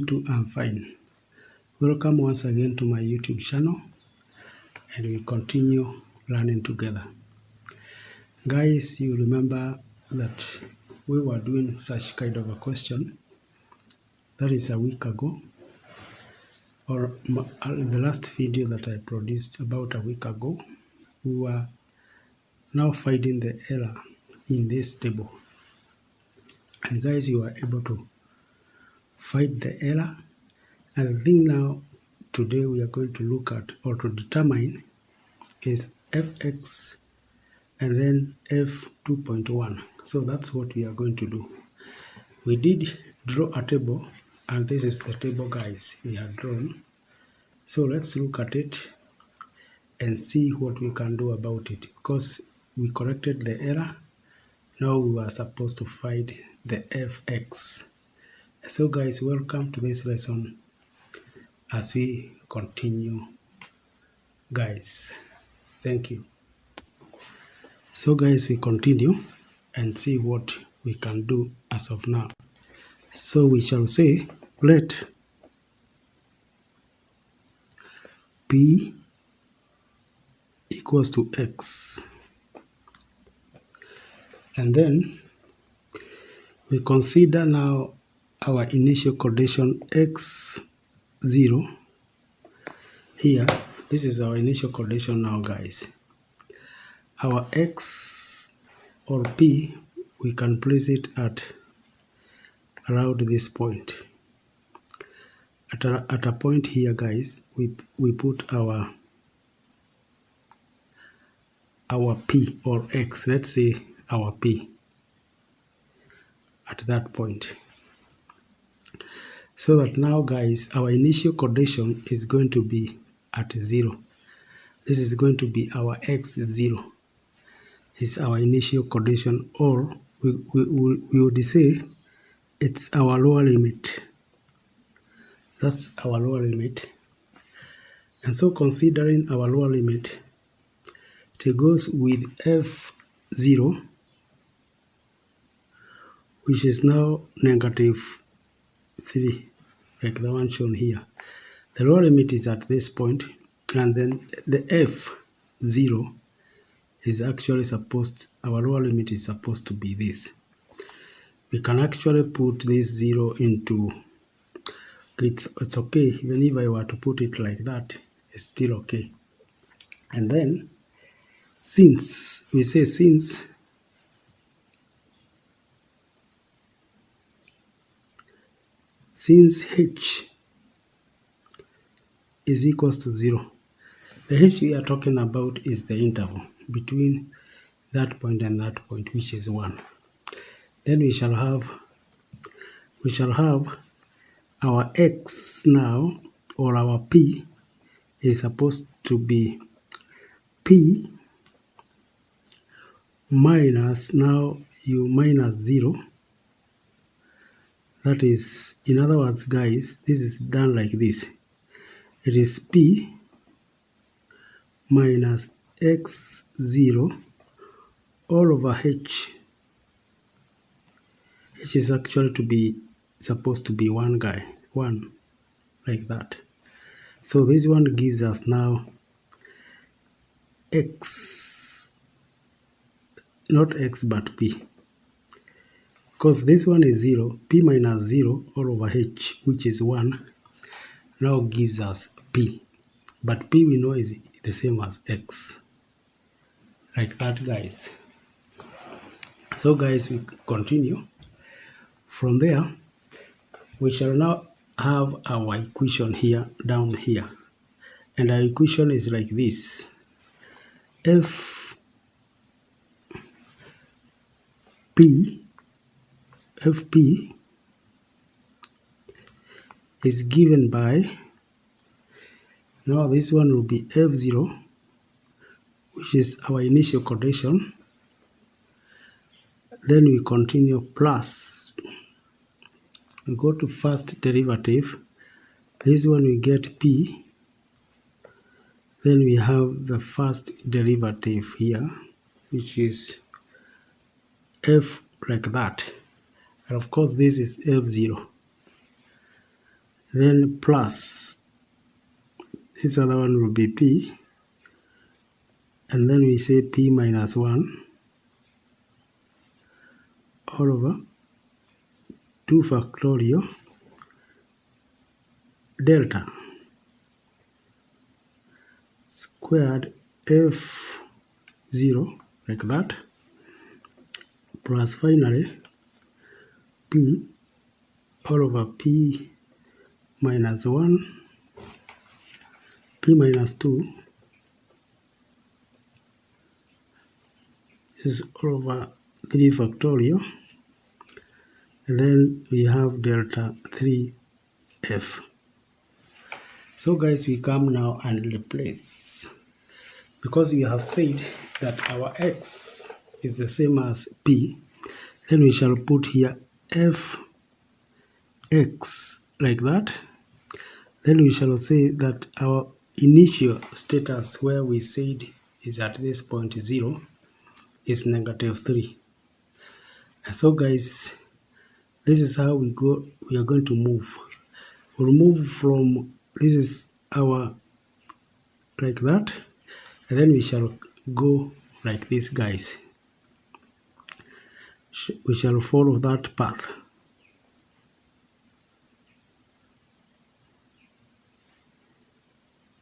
I'm fine. Welcome once again to my YouTube channel, and we continue learning together. Guys, you remember that we were doing such kind of a question, that is a week ago, or the last video that I produced about a week ago. We were now finding the error in this table. And guys, you were able to find the error. And the thing now, today we are going to look at, or to determine, is fx and then f2.1. So that's what we are going to do. We did draw a table, and this is the table, guys, we have drawn. So let's look at it and see what we can do about it, because we corrected the error. Now we are supposed to find the fx. So guys, welcome to this lesson as we continue, guys. Thank you. So guys, we continue and see what we can do as of now. So we shall say, let p equals to x. And then we consider now our initial condition x0. Here, this is our initial condition now, guys. Our x or p, we can place it at around this point. At a point here, guys, we put our p or x, let's say our p at that point. So that now, guys, our initial condition is going to be at 0. This is going to be our x0. It's our initial condition, or we would say it's our lower limit. That's our lower limit. And so considering our lower limit, it goes with f0, which is now -3, like the one shown here. The lower limit is at this point, and then the f0 is actually our lower limit is supposed to be this. We can actually put this 0 into, it's okay, even if I were to put it like that, it's still okay. And then, since h is equals to 0, the h we are talking about is the interval between that point and that point, which is 1. Then we shall have our x now, or our p, is supposed to be p minus, now you minus 0. That is, in other words, guys, this is done like this. It is p minus x0 all over h. H is actually supposed to be 1, like that. So this one gives us now x, not x but p, because this one is 0, p minus 0 all over h, which is 1, now gives us p. But p we know is the same as x, like that, guys. So guys, we continue. From there, we shall now have our equation here, down here. And our equation is like this. fp is given by, now this one will be f0, which is our initial condition. Then we continue plus, we go to first derivative. This one we get p. Then we have the first derivative here, which is f, like that. And of course, this is f0. then plus this other one will be p, and then we say p minus 1 all over 2 factorial delta squared f0 like that, plus finally p all over p minus 1, p minus 2, this is all over 3 factorial, and then we have delta 3f. So guys, we come now and replace, because we have said that our x is the same as p, then we shall put here fx like that. Then we shall say that our initial status where we said is at this point 0 is -3. And so guys, this is how we are going to move. We'll move from, this is our like that, and then we shall go like this guys. We shall follow that path.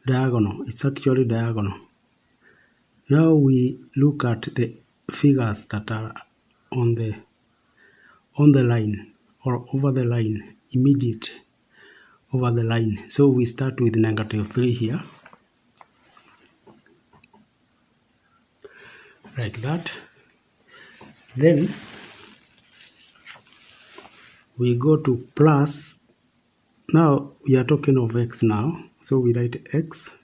Diagonal, it's actually diagonal. Now we look at the figures that are on the line or over the line, immediate over the line. So we start with -3 here, like that. Then we go to plus. Now we are talking of x now, so we write x.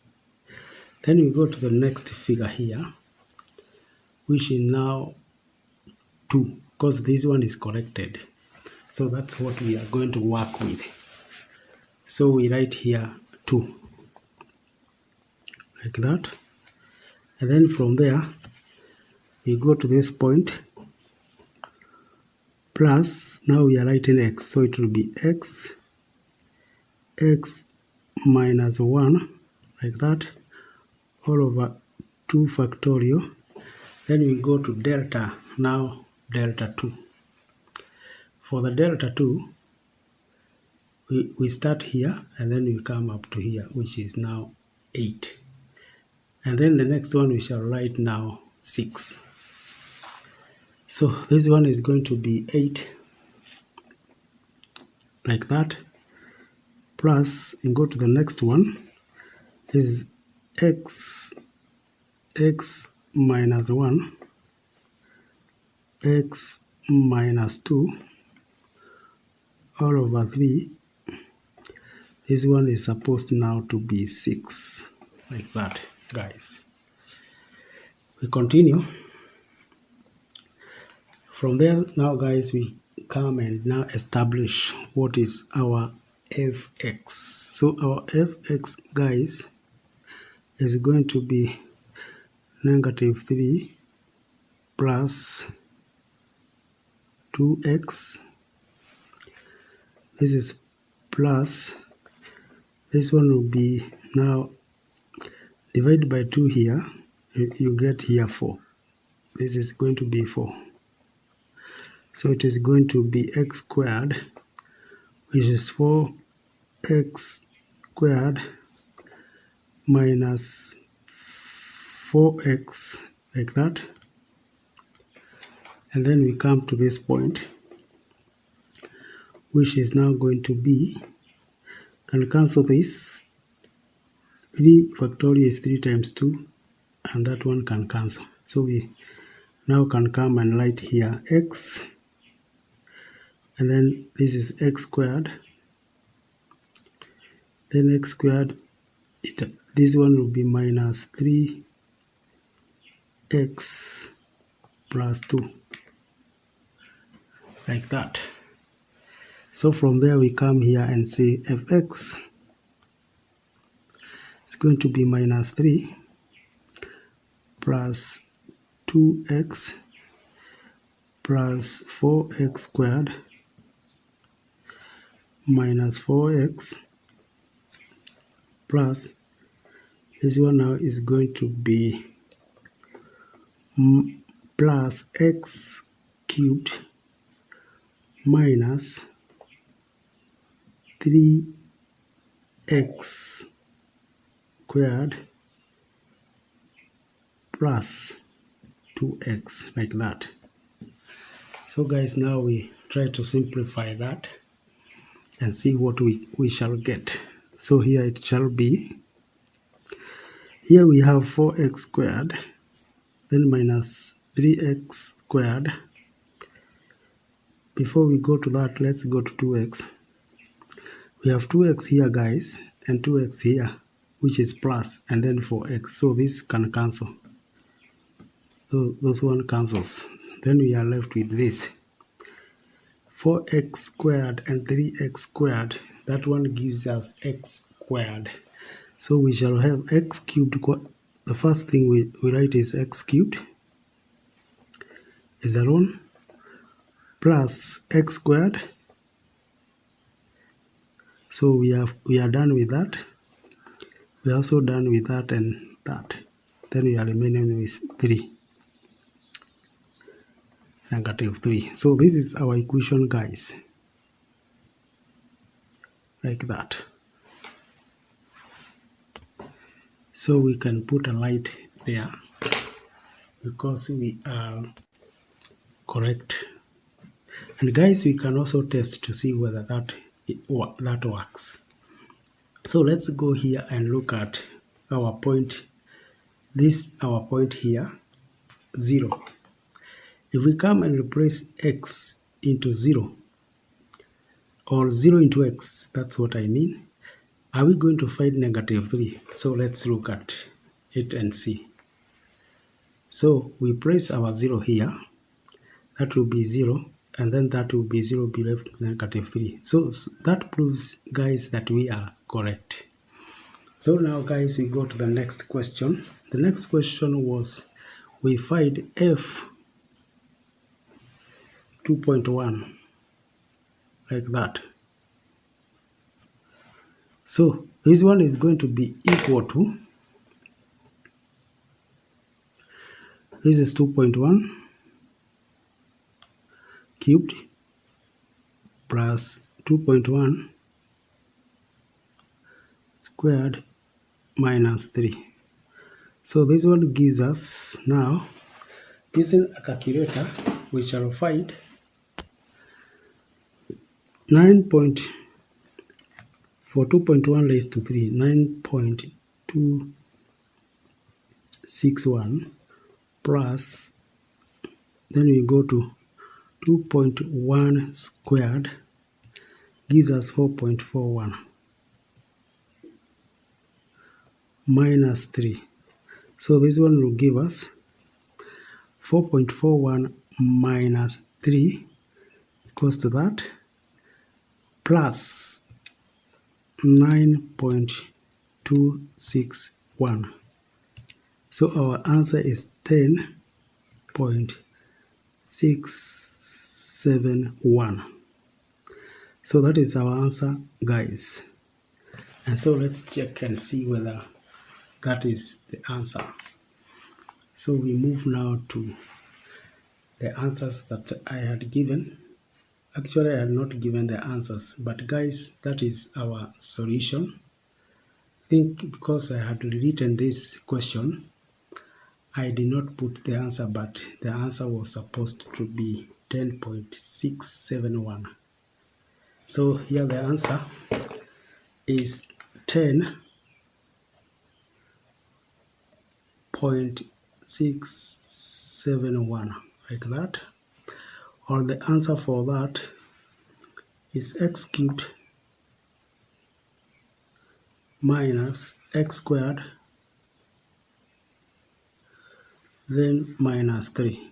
Then we go to the next figure here, which is now 2, because this one is corrected. So that's what we are going to work with. So we write here 2, like that. And then from there, we go to this point, plus, now we are writing x, so it will be x minus 1, like that, all over 2 factorial. Then we go to delta, now delta 2. For the delta 2, we start here, and then we come up to here, which is now 8. And then the next one we shall write now 6. So this one is going to be 8, like that, plus, and go to the next one, is x minus 1, x minus 2, all over 3. This one is supposed now to be 6, like that, guys. We continue. From there, now guys, we come and now establish what is our fx. So our fx, guys, is going to be -3 plus 2x. This is plus, this one will be now divided by 2 here, you get here 4. This is going to be 4. So it is going to be x squared, which is 4x squared minus 4x, like that. And then we come to this point, which is now going to be, can cancel this. 3 factorial is 3 times 2, and that one can cancel. So we now can come and write here x, and then this is x squared, then x squared, this one will be minus 3x plus 2, like that. So from there we come here and say fx is going to be minus 3 plus 2x plus 4x squared minus 4x plus this one now is going to be plus x cubed minus 3x squared plus 2x, like that. So guys, now we try to simplify that and see what we shall get. So here it shall be, here we have 4x squared, then minus 3x squared. Before we go to that, let's go to 2x. We have 2x here guys, and 2x here, which is plus, and then 4x. So this can cancel. So those one cancels. Then we are left with this. 4x squared and 3x squared. That one gives us x squared. So we shall have x cubed. The first thing we write is x cubed is alone plus x squared. So we are done with that. We are also done with that and that. Then we are remaining with 3. Negative 3. So this is our equation guys. Like that. So we can put a light there because we are correct. And guys, we can also test to see whether that works. So let's go here and look at our point. This our point here, 0. If we come and replace x into 0 or 0 into x, that's what I mean. Are we going to find negative 3? So let's look at it and see. So we place our 0 here. That will be 0, and then that will be 0, be left with negative 3. So that proves, guys, that we are correct. So now, guys, we go to the next question. The next question was, we find f 2.1, like that. So this one is going to be equal to, this is 2.1 cubed plus 2.1 squared minus 3. So this one gives us, now using a calculator, we shall find 9. For 2.1 raised to 3, 9.261 plus, then we go to 2.1 squared, gives us 4.41 minus 3. So this one will give us 4.41 minus 3 equals to that, plus 9.261. So our answer is 10.671. So that is our answer, guys. And so let's check and see whether that is the answer. So we move now to the answers that I had given. Actually, I had not given the answers, but guys, that is our solution. I think because I had written this question, I did not put the answer, but the answer was supposed to be 10.671. So here the answer is 10.671, like that. Or the answer for that is x cubed minus x squared, then minus 3.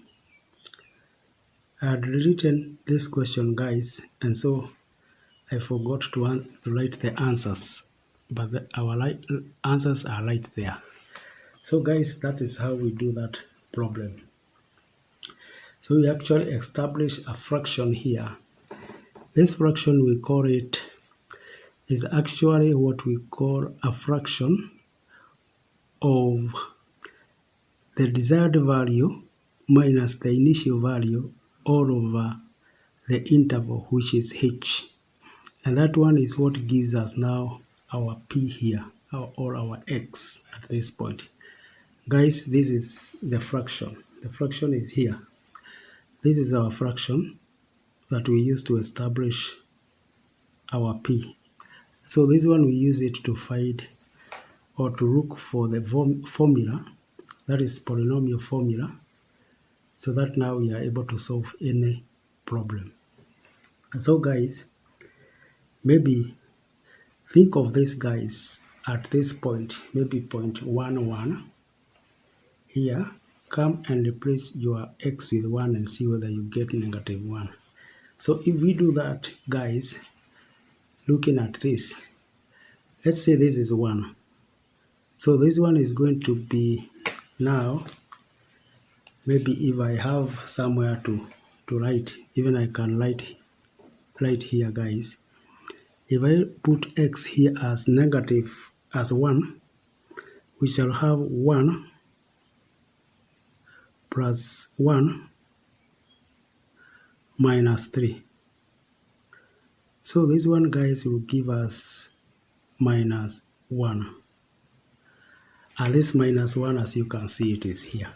I had written this question, guys, and so I forgot to write the answers, but our answers are right there. So guys, that is how we do that problem. So we actually establish a fraction here. This fraction, we call it is actually what we call a fraction of the desired value minus the initial value all over the interval, which is h. And that one is what gives us now our p here, or our x at this point. Guys, this is the fraction. The fraction is here. This is our fraction that we use to establish our p. So this one we use it to find or to look for the formula, that is polynomial formula, so that now we are able to solve any problem. So guys, maybe think of this guys at this point, maybe 0.11 here. Come and replace your x with 1 and see whether you get -1. So if we do that, guys, looking at this, let's say this is 1. So this one is going to be now, maybe if I have somewhere to write, even I can write here, guys. If I put x here as negative as 1, we shall have 1 plus 1 minus 3. So this one, guys, will give us -1. And this -1, as you can see, it is here.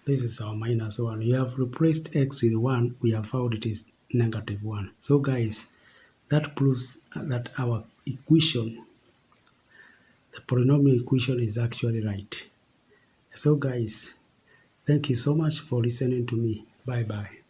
This is our -1. We have replaced x with 1. We have found it is -1. So guys, that proves that our equation, the polynomial equation, is actually right. So guys, thank you so much for listening to me. Bye bye.